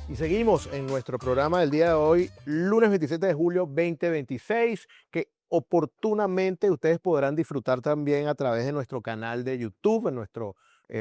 Y seguimos en nuestro programa del día de hoy, lunes 27 de julio 2026, que oportunamente ustedes podrán disfrutar también a través de nuestro canal de YouTube, en nuestro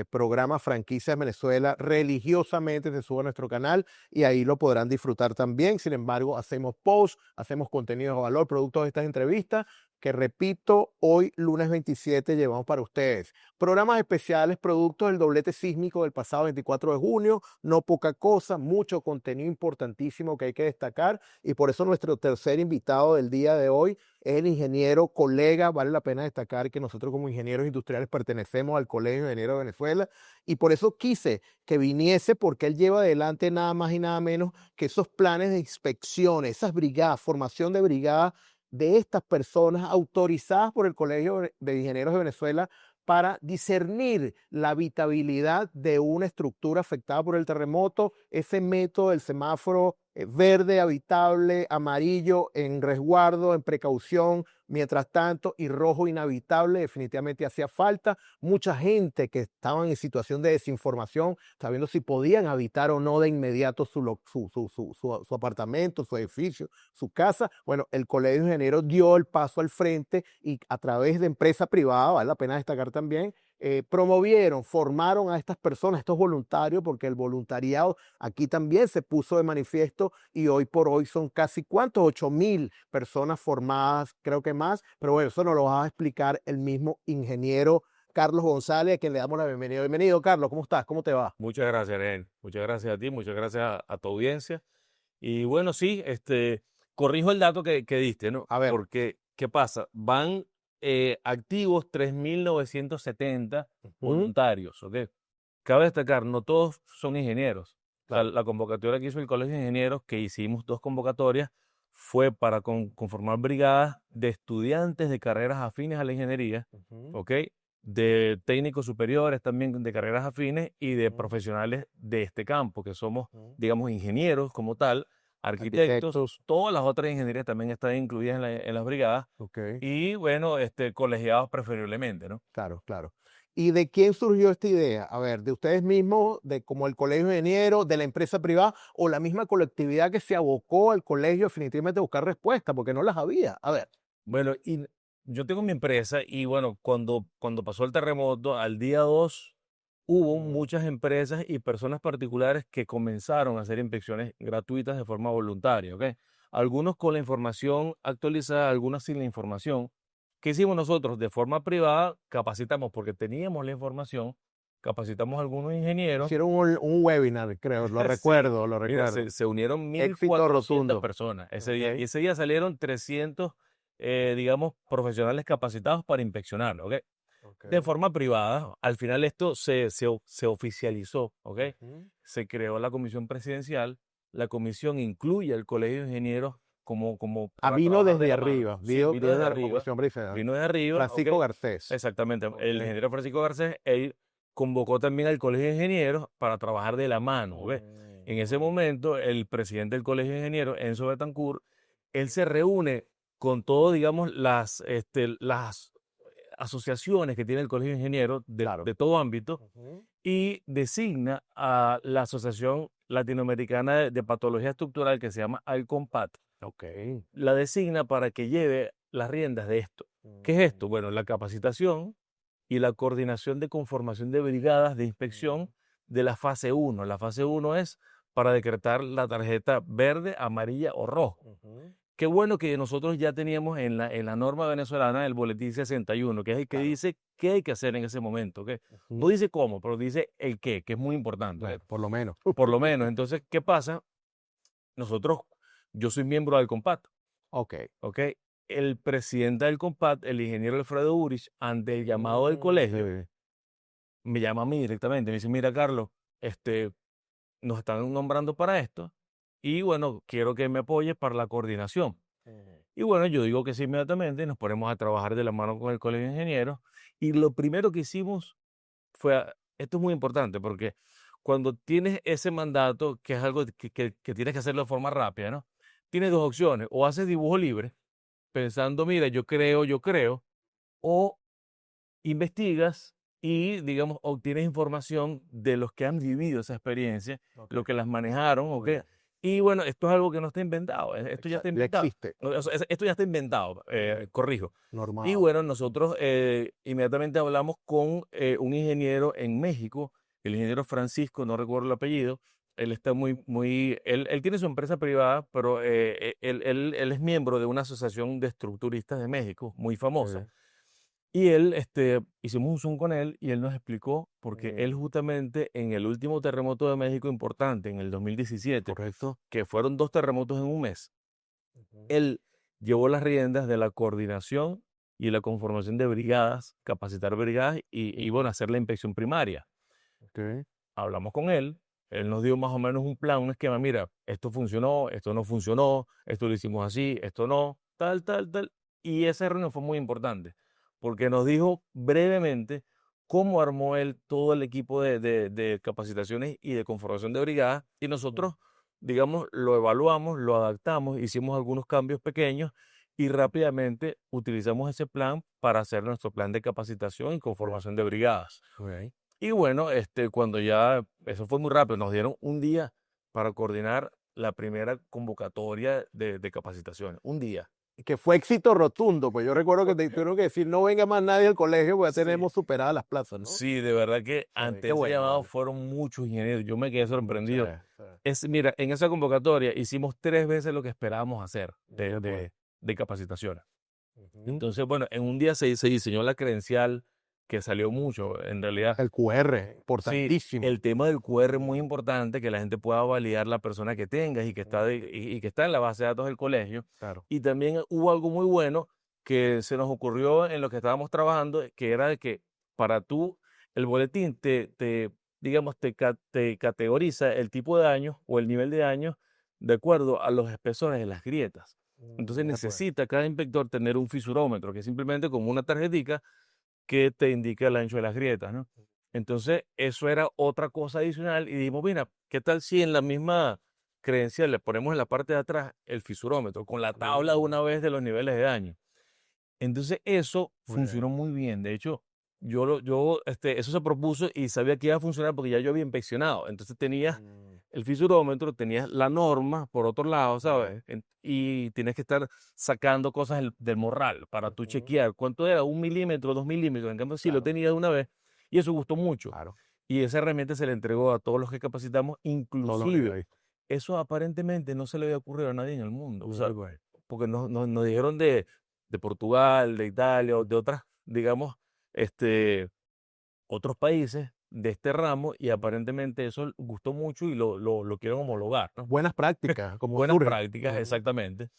programa Franquicias Venezuela. Religiosamente se sube a nuestro canal y ahí lo podrán disfrutar también. Sin embargo, hacemos posts, hacemos contenido de valor, productos de estas entrevistas, que repito, hoy lunes 27 llevamos para ustedes. Programas especiales, productos del doblete sísmico del pasado 24 de junio, no poca cosa, mucho contenido importantísimo que hay que destacar y por eso nuestro tercer invitado del día de hoy es el ingeniero colega. Vale la pena destacar que nosotros como ingenieros industriales pertenecemos al Colegio de Ingenieros de Venezuela y por eso quise que viniese, porque él lleva adelante nada más y nada menos que esos planes de inspecciones, esas brigadas, formación de brigadas de estas personas autorizadas por el Colegio de Ingenieros de Venezuela para discernir la habitabilidad de una estructura afectada por el terremoto, ese método del semáforo verde, habitable, amarillo, en resguardo, en precaución, mientras tanto, y rojo, inhabitable, definitivamente hacía falta. Mucha gente que estaba en situación de desinformación, sabiendo si podían habitar o no de inmediato su apartamento, su edificio, su casa. Bueno, el Colegio de Ingenieros dio el paso al frente y a través de empresa privada, vale la pena destacar también, promovieron, formaron a estas personas, estos voluntarios, porque el voluntariado aquí también se puso de manifiesto y hoy por hoy son casi, ¿cuántos? 8.000 personas formadas, creo que más, pero bueno, eso nos lo va a explicar el mismo ingeniero Carlos González, a quien le damos la bienvenida. Bienvenido, Carlos, ¿cómo estás? ¿Cómo te va? Muchas gracias, Eren. Muchas gracias a ti, muchas gracias a tu audiencia. Y bueno, sí, corrijo el dato que diste, ¿no? A ver. Porque, ¿qué pasa? Van activos 3.970 Ujú. voluntarios, ¿ok? Cabe destacar, no todos son ingenieros. O sea, Claro. la convocatoria que hizo el Colegio de Ingenieros, que hicimos dos convocatorias, fue para conformar brigadas de estudiantes de carreras afines a la ingeniería, Ujú, ¿ok? De técnicos superiores también de carreras afines y de ujú, profesionales de este campo, que somos, ujú. digamos, ingenieros como tal, arquitectos, Arquitectos. todas las otras ingenierías también están incluidas en las brigadas Ok. y, bueno, colegiados preferiblemente, ¿no? Claro, claro. ¿Y de quién surgió esta idea? A ver, ¿de ustedes mismos, de como el colegio de ingenieros, de la empresa privada o la misma colectividad que se abocó al colegio definitivamente a buscar respuestas porque no las había? A ver. Bueno, y yo tengo mi empresa y bueno, cuando pasó el terremoto, al día 2 hubo Ujú. muchas empresas y personas particulares que comenzaron a hacer inspecciones gratuitas de forma voluntaria, ¿ok? Algunos con la información actualizada, algunos sin la información. ¿Qué hicimos nosotros? De forma privada, capacitamos, porque teníamos la información, capacitamos a algunos ingenieros. Hicieron un webinar, creo, lo Sí, recuerdo, lo mira, recuerdo. se unieron Éxito 1.400 rotundo. personas ese Ok, día, y ese día salieron 300, digamos, profesionales capacitados para inspeccionarlo, ¿ok? ok. De forma privada, al final esto se oficializó, ¿ok? Ujú. Se creó la comisión presidencial, la comisión incluye al Colegio de Ingenieros como Ah, para vino trabajar de desde la mano. arriba, Sí, vino vino desde de la arriba, Comisión Briceñal. vino desde arriba, ¿ok? Francisco Garcés. Exactamente. Ok. El ingeniero Francisco Garcés, él convocó también al Colegio de Ingenieros para trabajar de la mano, ¿ok? En ese Ujú. momento, el presidente del Colegio de Ingenieros, Enzo Betancourt, él se reúne con todo, digamos, las asociaciones que tiene el Colegio de Ingenieros Claro. de todo ámbito Ujú. y designa a la Asociación Latinoamericana de Patología Estructural, que se llama ALCOMPAT, Ok. la designa para que lleve las riendas de esto. ¿Qué es Mm, esto? Bueno, la capacitación y la coordinación de conformación de brigadas de mm, inspección de la fase uno. La fase uno es para decretar la tarjeta verde, amarilla o rojo. ujú. Qué bueno que nosotros ya teníamos en la norma venezolana el boletín 61, que es el que Claro. dice qué hay que hacer en ese momento, ¿ok? No Ujú. dice cómo, pero dice el qué, que es muy importante, ¿ok? Bueno, por lo menos. Por lo menos. Entonces, ¿qué pasa? Nosotros, yo soy miembro del COMPAT, Ok. ¿ok? El presidente del COMPAT, el ingeniero Alfredo Urich, ante el llamado del colegio, Sí. me llama a mí directamente, me dice, mira, Carlos, nos están nombrando para esto y bueno, quiero que me apoyes para la coordinación. Ujú. Y bueno, yo digo que sí inmediatamente, y nos ponemos a trabajar de la mano con el Colegio de Ingenieros. Y lo primero que hicimos fue, esto es muy importante, porque cuando tienes ese mandato, que es algo que tienes que hacerlo de forma rápida, ¿no? Tienes dos opciones, o haces dibujo libre, pensando, mira, yo creo, o investigas y, digamos, obtienes información de los que han vivido esa experiencia, los que las manejaron, Muy ¿ok? bien. Y bueno, esto es algo que no está inventado, esto ya está Ya inventado. existe. O sea, esto ya está inventado, corrijo. Y Normal. bueno, nosotros inmediatamente hablamos con un ingeniero en México, el ingeniero Francisco, no recuerdo el apellido. Él está él tiene su empresa privada, pero él es miembro de una asociación de estructuristas de México, muy famosa. Ok. Y él, hicimos un Zoom con él y él nos explicó, porque Mm, él justamente en el último terremoto de México importante, en el 2017, correcto. que fueron 2 terremotos en un mes, Ujú. él llevó las riendas de la coordinación y la conformación de brigadas, capacitar brigadas y bueno, hacer la inspección primaria. Ok. Hablamos con él nos dio más o menos un plan, un esquema, mira, esto funcionó, esto no funcionó, esto lo hicimos así, esto no, tal, tal, tal. Y esa reunión fue muy importante, porque nos dijo brevemente cómo armó él todo el equipo de capacitaciones y de conformación de brigadas, y Ujú. nosotros, digamos, lo evaluamos, lo adaptamos, hicimos algunos cambios pequeños y rápidamente utilizamos ese plan para hacer nuestro plan de capacitación y Bien. conformación de brigadas. Ok. Y bueno, cuando ya, eso fue muy rápido, nos dieron un día para coordinar la primera convocatoria de capacitaciones, un día. Que fue éxito rotundo, pues yo recuerdo que te tuvieron que decir, no venga más nadie al colegio, porque ya Sí, tenemos superadas las plazas, ¿no? sí, de verdad que Sí, ante qué ese bueno, llamado vale. fueron muchos ingenieros, yo me quedé sorprendido. Sí. Mira, en esa convocatoria hicimos 3 veces lo que esperábamos hacer De acuerdo. de capacitaciones. Ujú. Entonces, bueno, en un día se diseñó la credencial que salió mucho, en realidad. El QR, Sí, importantísimo. el tema del QR es muy importante, que la gente pueda validar la persona que tengas y que está, y que está en la base de datos del colegio. Claro. Y también hubo algo muy bueno que se nos ocurrió en lo que estábamos trabajando, que era de que para tú, el boletín digamos, te categoriza el tipo de daño o el nivel de daño de acuerdo a los espesores de las grietas. Entonces De acuerdo. necesita cada inspector tener un fisurómetro, que es simplemente como una tarjetica que te indica el ancho de las grietas, ¿no? Entonces, eso era otra cosa adicional y dijimos, mira, ¿qué tal si en la misma credencial le ponemos en la parte de atrás el fisurómetro con la tabla de una vez de los niveles de daño? Entonces, eso Muy bien. funcionó muy bien. De hecho, eso se propuso y sabía que iba a funcionar porque ya yo había inspeccionado. Entonces, tenías Mm, el fisurómetro, tenías la norma por otro lado, ujú, ¿sabes? Y tienes que estar sacando cosas del morral para tú ujú. chequear cuánto era, 1 milímetro, 2 milímetros. En cambio, sí lo Claro, tenía de una vez y eso gustó mucho. claro. Y esa herramienta se le entregó a todos los que capacitamos, Todos los inclusive niveles. eso aparentemente no se le había ocurrido a nadie en el mundo. O Muy sea, bueno. porque nos dijeron de Portugal, de Italia, o de otras, digamos, este, otros países de este ramo, y aparentemente eso gustó mucho y lo quieren homologar, ¿no? Buenas prácticas, como Buenas surge. prácticas, Ujú. exactamente.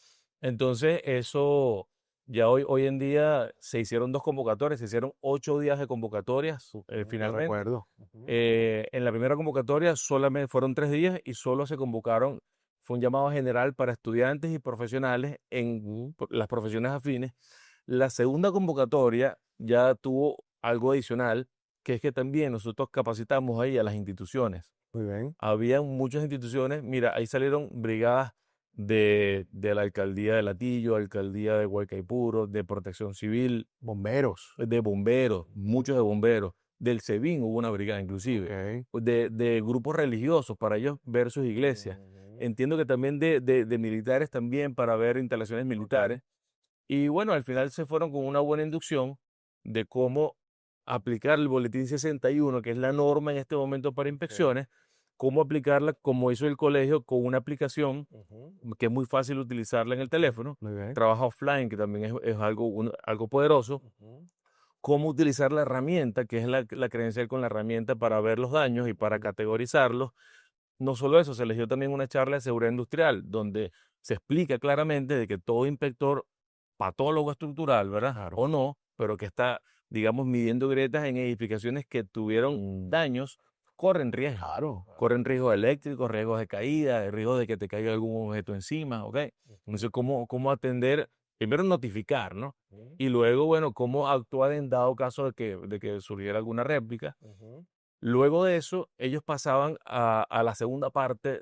Entonces, eso ya hoy en día se hicieron 2 convocatorias, se hicieron 8 días de convocatorias, Yo finalmente. recuerdo. Ujú. En la primera convocatoria solamente fueron 3 días y solo se convocaron, fue un llamado general para estudiantes y profesionales en las profesiones afines. La segunda convocatoria ya tuvo algo adicional, que es que también nosotros capacitamos ahí a las instituciones. Muy bien. Había muchas instituciones, mira, ahí salieron brigadas de la alcaldía de Latillo, alcaldía de Guaycaipuro, de Protección Civil, Bomberos. de bomberos, muchos de bomberos, del SEBIN hubo una brigada inclusive, Ok. de grupos religiosos para ellos ver sus iglesias. Ujú. Entiendo que también de militares también para ver instalaciones Ok. militares. Y bueno, al final se fueron con una buena inducción de cómo aplicar el boletín 61, que es la norma en este momento para Ok. inspecciones, cómo aplicarla como hizo el colegio con una aplicación Ujú. que es muy fácil utilizarla en el teléfono, Muy bien. trabaja offline, que también es algo, algo poderoso, Ujú. cómo utilizar la herramienta, que es la credencial con la herramienta para ver los daños y para Ujú. categorizarlos. No solo eso, se eligió también una charla de seguridad industrial, donde se explica claramente de que todo inspector patólogo estructural, ¿verdad? Claro. O no, pero que está, digamos, midiendo grietas en edificaciones que tuvieron daños, corren riesgo. Claro. Corren riesgos eléctricos, riesgos de caída, riesgos de que te caiga algún objeto encima, ¿ok? Ujú. Entonces, ¿cómo atender? Primero notificar, ¿no? Ujú. Y luego, bueno, cómo actuar en dado caso de que surgiera alguna réplica. Ujú. Luego de eso, ellos pasaban a la segunda parte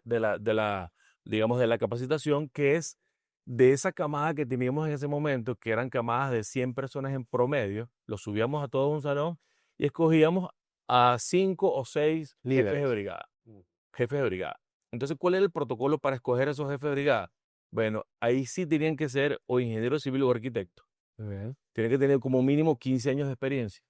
digamos, de la capacitación, que es de esa camada que teníamos en ese momento, que eran camadas de 100 personas en promedio, los subíamos a todos a un salón y escogíamos a 5 o 6 jefes de Líderes. brigada. Jefes de brigada. Entonces, ¿cuál era el protocolo para escoger a esos jefes de brigada? Bueno, ahí sí tenían que ser o ingeniero civil o arquitecto. Tienen que tener como mínimo 15 años de experiencia.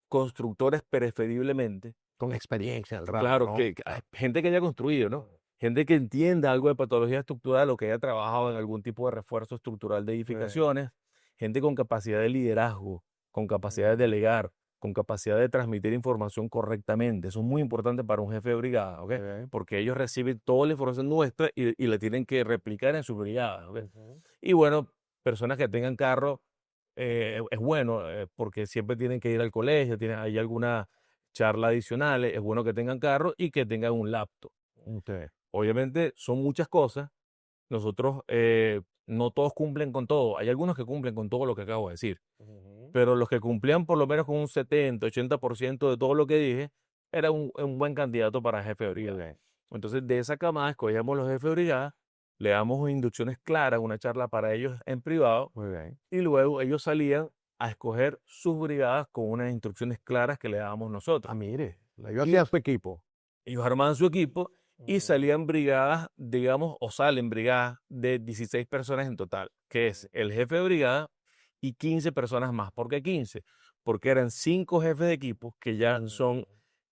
Constructores preferiblemente. Con experiencia al ramo, Claro, ¿no? que hay gente que haya construido, ¿no? Gente que entienda algo de patología estructural o que haya trabajado en algún tipo de refuerzo estructural de edificaciones. Gente con capacidad de liderazgo, con capacidad de delegar, con capacidad de transmitir información correctamente. Eso es muy importante para un jefe de brigada, ¿ok? Porque ellos reciben toda la información nuestra y la tienen que replicar en su brigada, ¿ok? Y bueno, personas que tengan carro, es bueno, porque siempre tienen que ir al colegio, hay alguna charla adicional, es bueno que tengan carro y que tengan un laptop. Obviamente son muchas cosas. Nosotros, no todos cumplen con todo. Hay algunos que cumplen con todo lo que acabo de decir. Pero los que cumplían por lo menos con un 70, 80% de todo lo que dije, era un buen candidato para jefe de brigada. Entonces, de esa camada escogíamos los jefes de brigada, le damos inducciones claras, una charla para ellos en privado, Muy bien. y luego ellos salían a escoger sus brigadas con unas instrucciones claras que le dábamos nosotros. Ah, mire, yo hacía su equipo. Ellos armaban su equipo y salían brigadas, digamos, o salen brigadas de 16 personas en total, que es el jefe de brigada y 15 personas más. ¿Por qué 15? Porque eran 5 jefes de equipo que ya son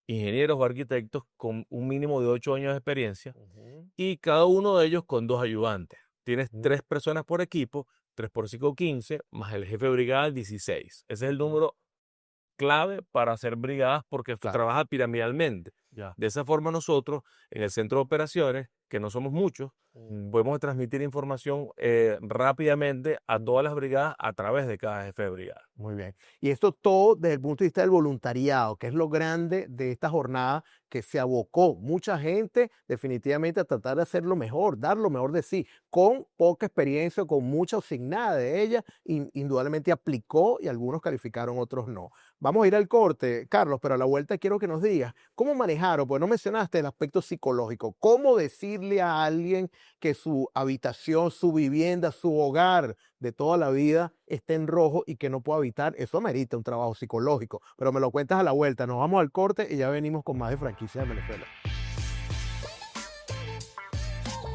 ingenieros o arquitectos con un mínimo de 8 años de experiencia y cada uno de ellos con 2 ayudantes. Tienes 3 personas por equipo, 3 por 5, 15, más el jefe de brigada, 16. Ese es el número clave para hacer brigadas porque Claro. trabaja piramidalmente. Ya. De esa forma nosotros, en el centro de operaciones, que no somos muchos, podemos transmitir información rápidamente a todas las brigadas a través de cada jefe de brigada. Muy bien. Y esto todo desde el punto de vista del voluntariado, que es lo grande de esta jornada, que se abocó mucha gente definitivamente a tratar de hacerlo mejor, dar lo mejor de sí, con poca experiencia, con mucha asignada de ella, indudablemente aplicó y algunos calificaron, otros no. Vamos a ir al corte, Carlos, pero a la vuelta quiero que nos digas cómo manejaron, pues no mencionaste el aspecto psicológico, cómo decirle a alguien que su habitación, su vivienda, su hogar de toda la vida esté en rojo y que no pueda habitar. Eso amerita un trabajo psicológico, pero me lo cuentas a la vuelta. Nos vamos al corte y ya venimos con más de Franquicia de Venezuela.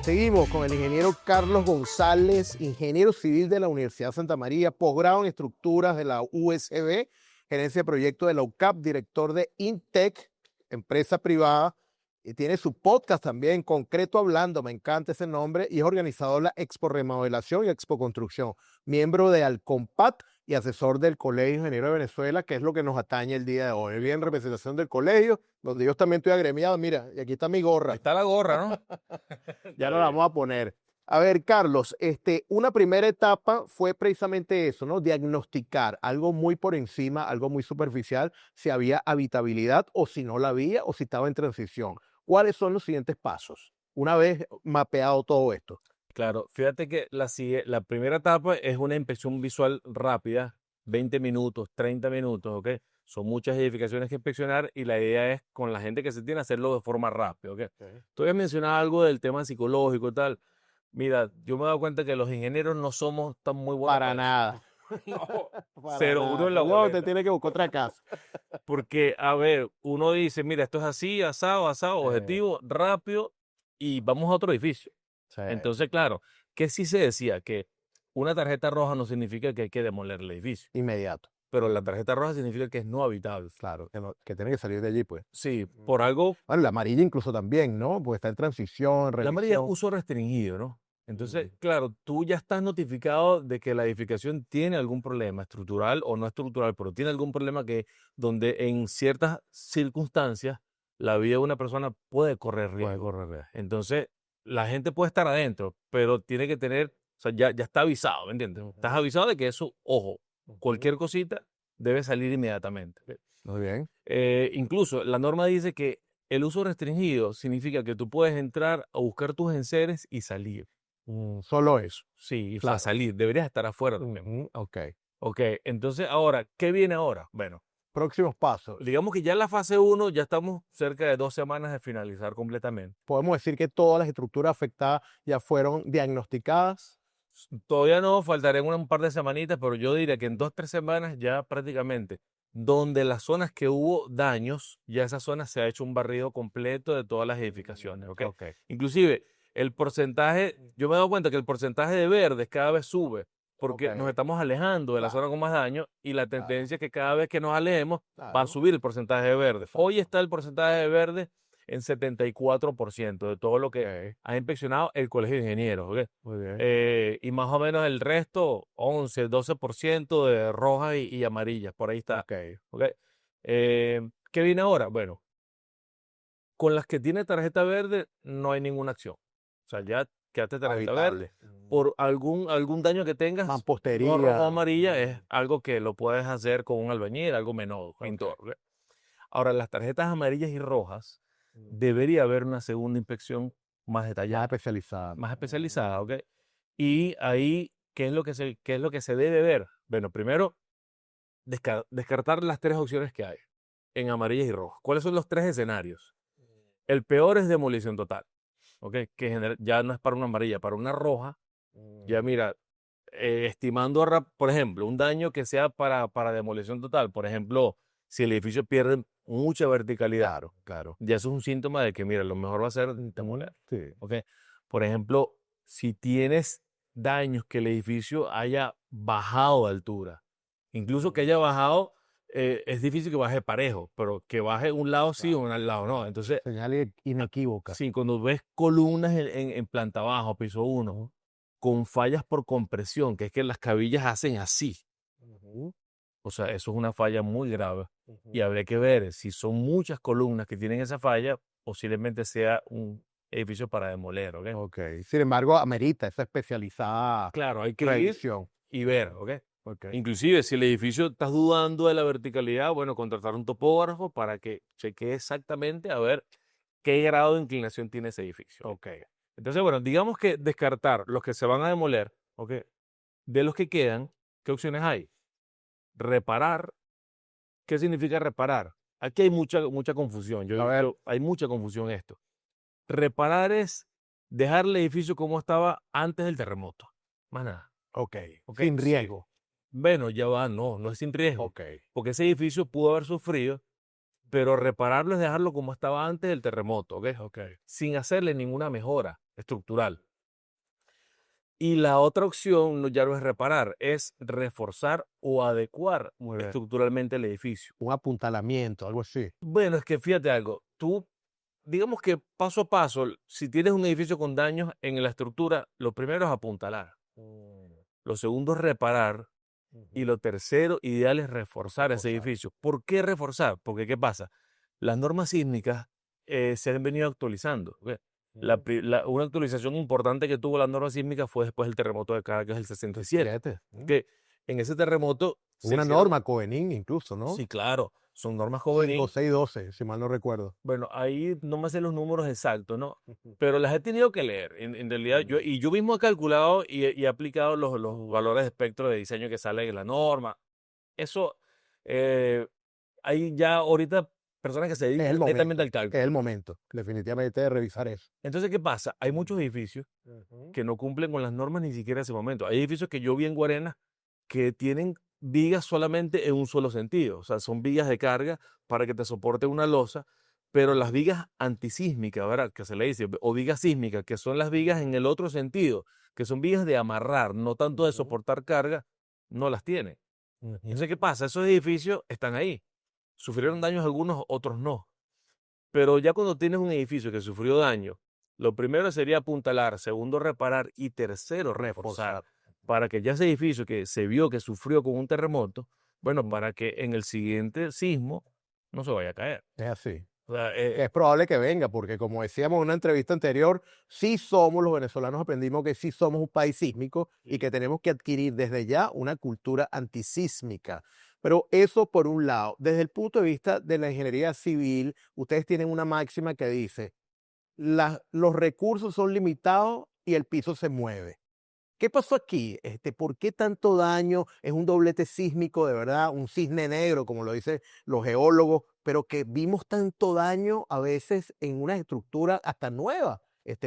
Seguimos con el ingeniero Carlos González, ingeniero civil de la Universidad de Santa María, posgrado en estructuras de la USB, gerencia de proyectos de la UCAP, director de Intec, empresa privada, y tiene su podcast también, Concreto Hablando, me encanta ese nombre, y es organizador de la Expo Remodelación y Expo Construcción, miembro de Alcompat y asesor del Colegio Ingeniero de Venezuela, que es lo que nos atañe el día de hoy. Bien, en representación del colegio, donde yo también estoy agremiado, mira, y aquí está mi gorra. Ahí está la gorra, ¿no? Ya nos la vamos a poner. A ver, Carlos, una primera etapa fue precisamente eso, ¿no? Diagnosticar algo muy por encima, algo muy superficial, si había habitabilidad o si no la había o si estaba en transición. ¿Cuáles son los siguientes pasos una vez mapeado todo esto? Claro, fíjate que la primera etapa es una inspección visual rápida, 20 minutos, 30 minutos, ¿ok? Son muchas edificaciones que inspeccionar y la idea es con la gente que se tiene hacerlo de forma rápida, ¿ok? Tú habías mencionado algo del tema psicológico y tal. Mira, yo me he dado cuenta que los ingenieros no somos tan muy buenos Para eso. nada. No, Para 0-1 nada. en la No, boleta. te tiene que buscar otra casa. Porque, a ver, uno dice, mira, esto es así, asado, objetivo, rápido, y vamos a otro edificio. Entonces, claro, que sí se decía que una tarjeta roja no significa que hay que demoler el edificio, Inmediato, pero la tarjeta roja significa que es no habitable. claro, que tiene que salir de allí, pues. Sí, por algo, Bueno, la amarilla incluso también, ¿no? Pues está en transición, la amarilla es revisión. uso restringido, ¿no? Entonces, claro, tú ya estás notificado de que la edificación tiene algún problema estructural o no estructural, pero tiene algún problema que donde en ciertas circunstancias la vida de una persona puede correr riesgo. Entonces, la gente puede estar adentro, pero tiene que tener, o sea, ya está avisado, ¿me entiendes? Estás avisado de que eso, ojo, cualquier cosita debe salir inmediatamente. Muy bien. Incluso la norma dice que el uso restringido significa que tú puedes entrar a buscar tus enseres y salir. Solo eso. Sí, o Claro. sea, salir, deberías estar afuera también. Ok. Ok, entonces ahora, ¿qué viene ahora? Bueno, Próximos pasos. digamos que ya en la fase 1 ya estamos cerca de 2 semanas de finalizar completamente. Podemos decir que todas las estructuras afectadas ya fueron diagnosticadas. Todavía no, faltarían un par de semanitas, pero yo diría que en 2, 3 semanas ya prácticamente donde las zonas que hubo daños, ya esa zona se ha hecho un barrido completo de todas las edificaciones, ¿ok? Ok. Inclusive, el porcentaje, yo me he dado cuenta que el porcentaje de verdes cada vez sube, porque Ok. nos estamos alejando de la Claro. zona con más daño y la Claro. tendencia es que cada vez que nos alejemos va a Claro. subir el porcentaje de verde. Hoy Exacto. está el porcentaje de verde en 74% de todo lo que Ok. ha inspeccionado el Colegio de Ingenieros, ¿ok? Muy bien. Y más o menos el resto, 11, 12% de rojas y amarillas, por ahí está. Ok. ¿Ok? ¿Qué viene ahora? Bueno, con las que tiene tarjeta verde no hay ninguna acción. O sea, ya quedaste tarjeta verde. Habitable. Por algún daño que tengas, no roja o Mampostería. amarilla, es algo que lo puedes hacer con un albañil, algo menor, Ok. pintor. ¿Ok? Ahora, las tarjetas amarillas y rojas, Mm. debería haber una segunda inspección más Más detallada, especializada. más especializada, ¿ok? Y ahí, qué es lo que se debe ver? Bueno, primero, descartar las tres opciones que hay en amarillas y rojas. ¿Cuáles son los tres escenarios? El peor es demolición total, ¿ok? Que ya no es para una amarilla, para una roja. Ya mira, estimando, por ejemplo, un daño que sea para demolición total, por ejemplo, si el edificio pierde mucha verticalidad, Claro, claro. ya eso es un síntoma de que, mira, lo mejor va a ser demoler, Sí. ¿ok? Por ejemplo, si tienes daños que el edificio haya bajado de altura, incluso que haya bajado, es difícil que baje parejo, pero que baje un lado sí o Claro. un lado no. Entonces, Señal inequívoca. sí, cuando ves columnas en planta baja, piso 1, con fallas por compresión, que es que las cabillas hacen así, Ujú, o sea, eso es una falla muy grave. Y ujú. habría que ver si son muchas columnas que tienen esa falla, posiblemente sea un edificio para demoler, ¿ok? Ok. Sin embargo, amerita esa especializada Claro, hay que ir revisión. y ver, ¿ok? Ok. Inclusive, si el edificio estás dudando de la verticalidad, bueno, contratar un topógrafo para que chequee exactamente a ver qué grado de inclinación tiene ese edificio. ¿Ok? Ok. Entonces, bueno, digamos que descartar los que se van a demoler, ¿ok? De los que quedan, ¿qué opciones hay? Reparar. ¿Qué significa reparar? Aquí hay mucha confusión. A ver. Hay mucha confusión en esto. Reparar es dejar el edificio como estaba antes del terremoto. Más nada. Ok. ¿Ok? Sin Sí. riesgo. Bueno, ya va, no es sin riesgo. Ok. Porque ese edificio pudo haber sufrido, pero repararlo es dejarlo como estaba antes del terremoto, ¿ok? Ok. Sin hacerle ninguna mejora estructural. Y la otra opción ya no es reparar, es reforzar o adecuar Muy bien. estructuralmente el edificio. Un apuntalamiento, algo así. Bueno, es que fíjate algo, tú, digamos que paso a paso, si tienes un edificio con daños en la estructura, lo primero es apuntalar, lo segundo es reparar y Ujú. lo tercero, ideal es reforzar ese Reforzar. edificio. ¿Por qué reforzar? Porque ¿qué pasa? Las normas sísmicas se han venido actualizando. ¿Ok? Mm. Una actualización importante que tuvo la norma sísmica fue después del terremoto de Caracas del 67, 7. que en ese terremoto se Una hicieron, norma, Covenín incluso, ¿no? sí, claro, son normas jóvenes. 5612, si mal no recuerdo. Bueno, ahí no me sé los números exactos, ¿no? Ujú. Pero las he tenido que leer. En realidad, yo mismo he calculado y he aplicado los valores de espectro de diseño que salen en la norma. Eso, eh, hay ya ahorita personas que se Es dedican el netamente momento, al es el cálculo. momento, definitivamente, de revisar eso. Entonces, ¿qué pasa? Hay muchos edificios Ujú. que no cumplen con las normas ni siquiera en ese momento. Hay edificios que yo vi en Guarena que tienen vigas solamente en un solo sentido. O sea, son vigas de carga para que te soporte una losa, pero las vigas antisísmicas, ¿verdad? Que se le dice, o vigas sísmicas, que son las vigas en el otro sentido, que son vigas de amarrar, no tanto de Ujú. soportar carga, no las tienen. Ujú. Entonces, ¿qué pasa? Esos edificios están ahí. Sufrieron daños algunos, otros no. Pero ya cuando tienes un edificio que sufrió daño, lo primero sería apuntalar, segundo reparar y tercero reforzar Reforzar. para que ya ese edificio que se vio que sufrió con un terremoto, bueno, Ujú. para que en el siguiente sismo no se vaya a caer. Es así. O sea, Es probable que venga, porque como decíamos en una entrevista anterior, sí somos, los venezolanos aprendimos que sí somos un país sísmico y que tenemos que adquirir desde ya una cultura antisísmica. Pero eso por un lado. Desde el punto de vista de la ingeniería civil, ustedes tienen una máxima que dice, los recursos son limitados y el piso se mueve. ¿Qué pasó aquí? ¿Por qué tanto daño? Es un doblete sísmico, de verdad, un cisne negro, como lo dicen los geólogos, pero que vimos tanto daño a veces en una estructura hasta nueva,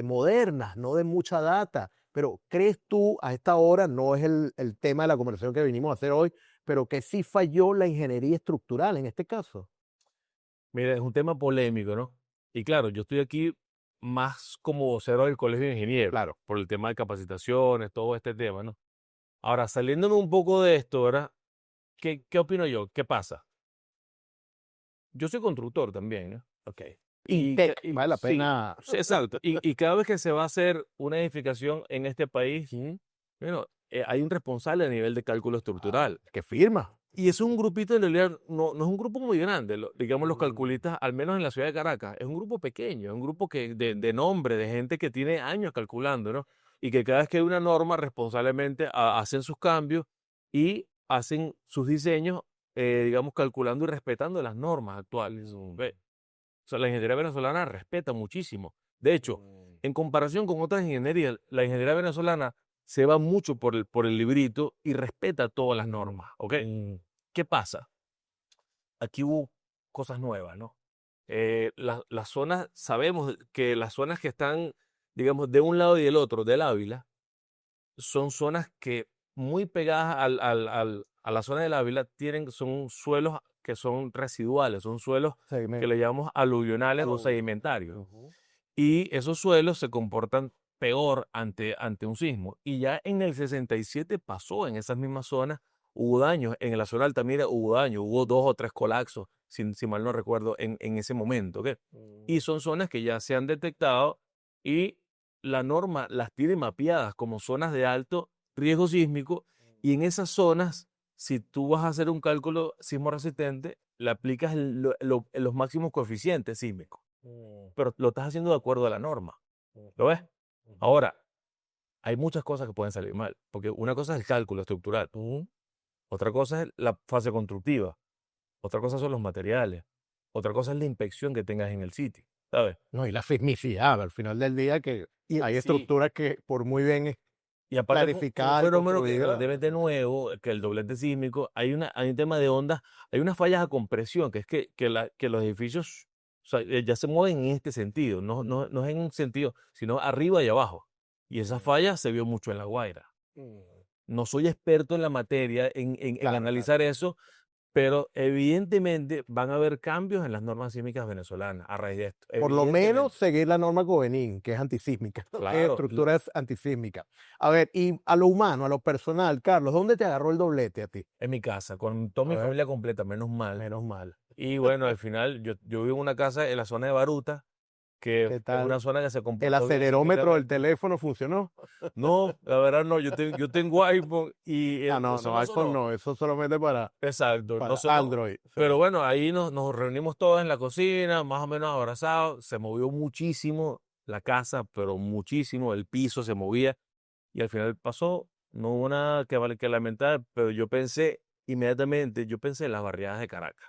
modernas, no de mucha data. Pero ¿crees tú a esta hora, no es el tema de la conversación que vinimos a hacer hoy, pero que sí falló la ingeniería estructural en este caso. Mira, es un tema polémico, ¿no? Y claro, yo estoy aquí más como vocero del Colegio de Ingenieros, Claro. por el tema de capacitaciones, todo este tema, ¿no? Ahora, saliéndome un poco de esto, ¿verdad? ¿Qué opino yo? ¿Qué pasa? Yo soy constructor también, ¿no? Ok. Y, Intec, vale la sí, pena. sí, exacto. Y cada vez que se va a hacer una edificación en este país, Ujú. bueno, hay un responsable a nivel de cálculo estructural. Que firma. Y es un grupito, en realidad, no es un grupo muy grande, digamos los Mm. calculistas, al menos en la ciudad de Caracas, es un grupo pequeño, es un grupo de nombre, de gente que tiene años calculando, ¿no? Y que cada vez que hay una norma, responsablemente hacen sus cambios y hacen sus diseños, digamos, calculando y respetando las normas actuales. ¿Ve? O sea, la ingeniería venezolana respeta muchísimo. De hecho, Mm. en comparación con otras ingenierías, la ingeniería venezolana se va mucho por el librito y respeta todas las normas, ¿ok? Mm. ¿Qué pasa? Aquí hubo cosas nuevas, ¿no? Las zonas, sabemos que las zonas que están, digamos, de un lado y del otro del Ávila, son zonas que muy pegadas a la zona del Ávila son suelos que son residuales, son suelos que le llamamos aluvionales o Aluvio. sedimentarios. Ujú. Y esos suelos se comportan peor ante un sismo. Y ya en el 67 pasó en esas mismas zonas, hubo daños. En la zona de Altamira hubo daños, hubo 2 o 3 colapsos, si mal no recuerdo, en ese momento. ¿Ok? Y Mm. son zonas que ya se han detectado y la norma las tiene mapeadas como zonas de alto riesgo sísmico. Y en esas zonas, si tú vas a hacer un cálculo sismo resistente, le aplicas los máximos coeficientes sísmicos, Mm. pero lo estás haciendo de acuerdo a la norma. ¿Lo ves? Ujú. Ujú. Ahora, hay muchas cosas que pueden salir mal, porque una cosa es el cálculo estructural, Ujú. otra cosa es la fase constructiva, otra cosa son los materiales, otra cosa es la inspección que tengas en el sitio, ¿sabes? No, y la sismicidad, al final del día que hay Sí. estructuras que por muy bien Y aparte con un planificadas y fenómeno que es construidas. relativamente nuevo, que el doblete sísmico, hay un tema de ondas, hay unas fallas a compresión, que es que los edificios, o sea, ya se mueven en este sentido, no es en un sentido, sino arriba y abajo. Y esa Mm. falla se vio mucho en La Guaira. Mm. No soy experto en la materia, en Claro, claro. analizar eso, pero evidentemente van a haber cambios en las normas sísmicas venezolanas a raíz de esto. Por lo menos Evidentemente. seguir la norma Covenin, que es antisísmica, es Claro, estructuras antisísmicas. A ver, y a lo humano, a lo personal, Carlos, ¿dónde te agarró el doblete a ti? en mi casa, con toda A mi ver, familia completa, menos mal. menos mal. Y bueno, al final yo vivo en una casa en la zona de Baruta, que ¿Qué es tal? una zona que se ¿El comportó bien acelerómetro del sísmicamente. teléfono funcionó? No, la verdad no, yo tengo iPhone y Ah, no, eso no, no iPhone sonó. no, eso solamente Exacto, no para sonó. Android. Sí. Pero bueno, ahí nos reunimos todos en la cocina, más o menos abrazados. Se movió muchísimo la casa, pero muchísimo. El piso se movía y al final pasó. No hubo nada que vale que lamentar, pero yo pensé en las barriadas de Caracas.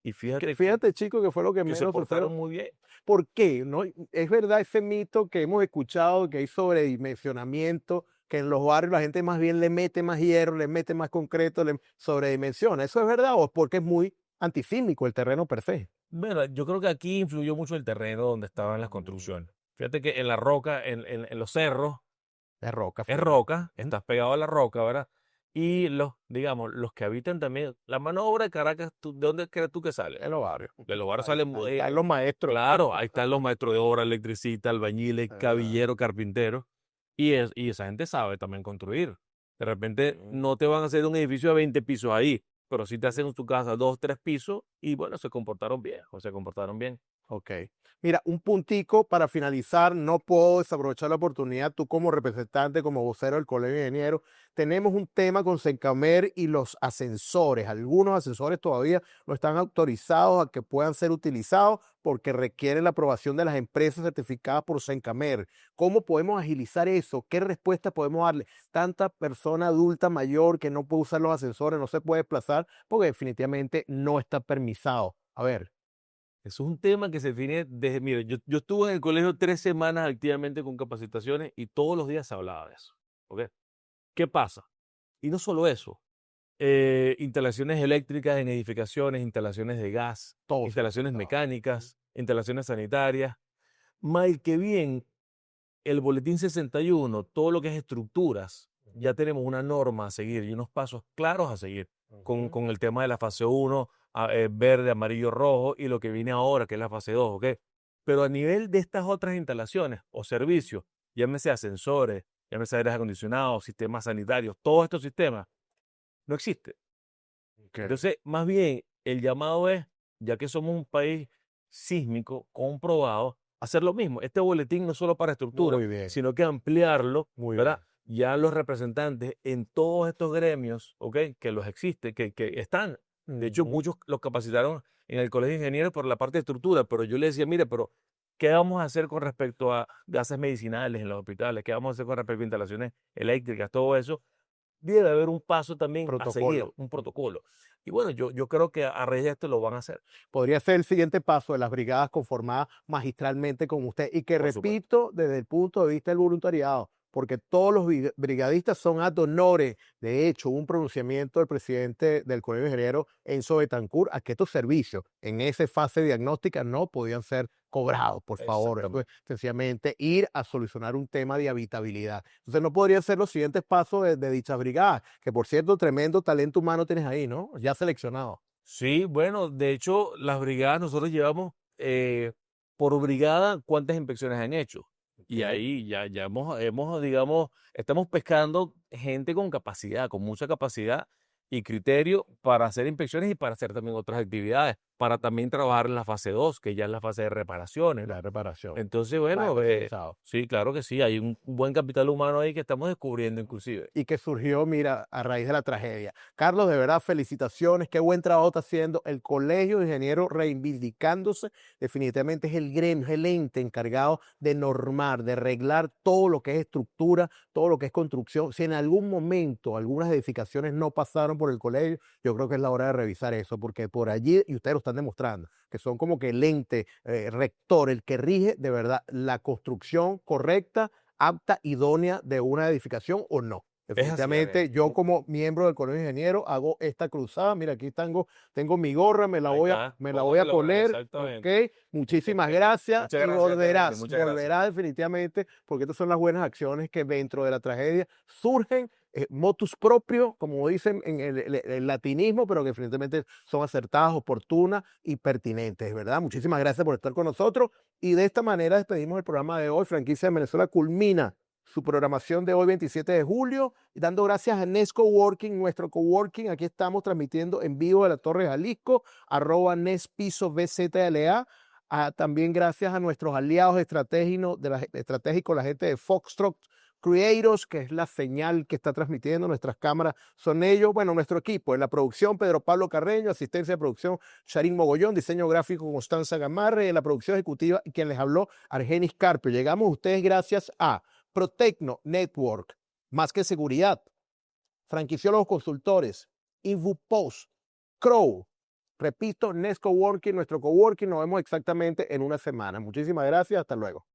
Y Que fíjate fíjate, chico, que fue lo que que se menos portaron sufrieron. muy bien. ¿Por qué? ¿No? Es verdad ese mito que hemos escuchado que hay sobredimensionamiento, que en los barrios la gente más bien le mete más hierro, le mete más concreto, le sobredimensiona. ¿Eso es verdad o es porque es muy antisísmico el terreno per se? Bueno, yo creo que aquí influyó mucho el terreno donde estaban las Mm. construcciones. Fíjate que en la roca, en los cerros, Es roca es firme. roca, Ujú. estás pegado a la roca, ¿verdad? Y digamos, los que habitan también, la mano de obra de Caracas, ¿de dónde crees tú que sale? En los barrios. De los barrios Ahí, salen, ahí están los maestros. claro, ahí están los maestros de obra, electricistas, albañiles, Ah. cabilleros, carpinteros, y esa gente sabe también construir. De repente Mm. no te van a hacer un edificio de 20 pisos ahí, pero sí te hacen en tu casa 2, 3 pisos y bueno, se comportaron bien, o se comportaron bien. Ok. Mira, un puntico para finalizar, no puedo desaprovechar la oportunidad, tú como representante, como vocero del Colegio de Ingenieros, tenemos un tema con Sencamer y los ascensores. Algunos ascensores todavía no están autorizados a que puedan ser utilizados porque requieren la aprobación de las empresas certificadas por Sencamer. ¿Cómo podemos agilizar eso? ¿Qué respuesta podemos darle? Tanta persona adulta mayor que no puede usar los ascensores, no se puede desplazar porque definitivamente no está permisado. A ver. Eso es un tema que se define desde, mire, yo estuve en el colegio 3 semanas activamente con capacitaciones y todos los días se hablaba de eso. ¿Ok? ¿Qué pasa? Y no solo eso, instalaciones eléctricas en edificaciones, instalaciones de gas, Todo instalaciones certificado. Ujú. mecánicas, instalaciones sanitarias. Mal que bien, el boletín 61, todo lo que es estructuras, ya Ujú. tenemos una norma a seguir y unos pasos claros a seguir. con el tema de la fase 1, verde, amarillo, rojo, y lo que viene ahora, que es la fase 2, ¿ok? Pero a nivel de estas otras instalaciones o servicios, llámese ascensores, llámese aires acondicionados, sistemas sanitarios, todos estos sistemas, no existe. Ok. Entonces, más bien, el llamado es, ya que somos un país sísmico comprobado, hacer lo mismo. Este boletín no es solo para estructura, Muy bien, sino que ampliarlo, muy ¿verdad? bien. Ya los representantes en todos estos gremios, ¿ok? Que los existen, que están. De hecho, Ujú. muchos los capacitaron en el Colegio de Ingenieros por la parte de estructura, pero yo le decía, mire, pero ¿qué vamos a hacer con respecto a gases medicinales en los hospitales? ¿Qué vamos a hacer con respecto a instalaciones eléctricas? Todo eso debe haber un paso también a seguir, Protocolo. un protocolo. Y bueno, yo creo que a raíz de esto lo van a hacer, Podría ser el siguiente paso de las brigadas conformadas magistralmente con usted y que por supuesto. repito desde el punto de vista del voluntariado, porque todos los brigadistas son ad honorem. De hecho, hubo un pronunciamiento del presidente del Colegio de Ingenieros, Enzo Betancourt, a que estos servicios en esa fase diagnóstica no podían ser cobrados, por favor. Esto es Exactamente. sencillamente ir a solucionar un tema de habitabilidad. Entonces no podrían ser los siguientes pasos de dichas brigadas, que por cierto, tremendo talento humano tienes ahí, ¿no? Ya seleccionado. Sí, bueno, de hecho, las brigadas nosotros llevamos por brigada cuántas inspecciones han hecho. Y Ok. ahí ya digamos, estamos pescando gente con capacidad, con mucha capacidad y criterio para hacer inspecciones y para hacer también otras actividades, para también trabajar en la fase 2, que ya es la fase de reparaciones, La ¿no? reparación, Entonces, más bueno, especializado. sí, claro que sí, hay un buen capital humano ahí que estamos descubriendo inclusive. Y que surgió, mira, a raíz de la tragedia. Carlos, de verdad, felicitaciones, qué buen trabajo está haciendo el Colegio de Ingenieros reivindicándose. Definitivamente es el gremio, es el ente encargado de normar, de arreglar todo lo que es estructura, todo lo que es construcción. Si en algún momento algunas edificaciones no pasaron por el colegio, yo creo que es la hora de revisar eso, porque por allí, y ustedes lo están demostrando, que son como que el ente rector, el que rige de verdad la construcción correcta, apta, idónea de una edificación o no. Es así, Ariel. Definitivamente, yo como miembro del Colegio de Ingenieros hago esta cruzada. Mira, aquí tengo mi gorra, Ahí está, me la voy a póngaselo, poner, ¿ok? exactamente. Muchísimas gracias Muchas y gracias, Terence, volverás, muchas gracias. volverás definitivamente, porque estas son las buenas acciones que dentro de la tragedia surgen, motus propio, como dicen en el latinismo, pero que definitivamente son acertadas, oportunas y pertinentes, ¿verdad? Muchísimas gracias por estar con nosotros y de esta manera despedimos el programa de hoy. Franquicia de Venezuela culmina su programación de hoy, 27 de julio, dando gracias a Nes Coworking, nuestro coworking. Aquí estamos transmitiendo en vivo de la Torre Jalisco, @Nes Piso VZLA. También gracias a nuestros aliados estratégicos, la gente de Foxtrot Creators, que es la señal que está transmitiendo nuestras cámaras, son ellos. Bueno, nuestro equipo en la producción, Pedro Pablo Carreño, asistencia de producción, Sharin Mogollón, diseño gráfico, Constanza Gamarre, en la producción ejecutiva, quien les habló, Argenis Carpio. Llegamos a ustedes gracias a Protecno Network, más que seguridad, franquiciólogos consultores, InfoPost, Crow. Repito, Nes Coworking, nuestro coworking, nos vemos exactamente en una semana. Muchísimas gracias, hasta luego.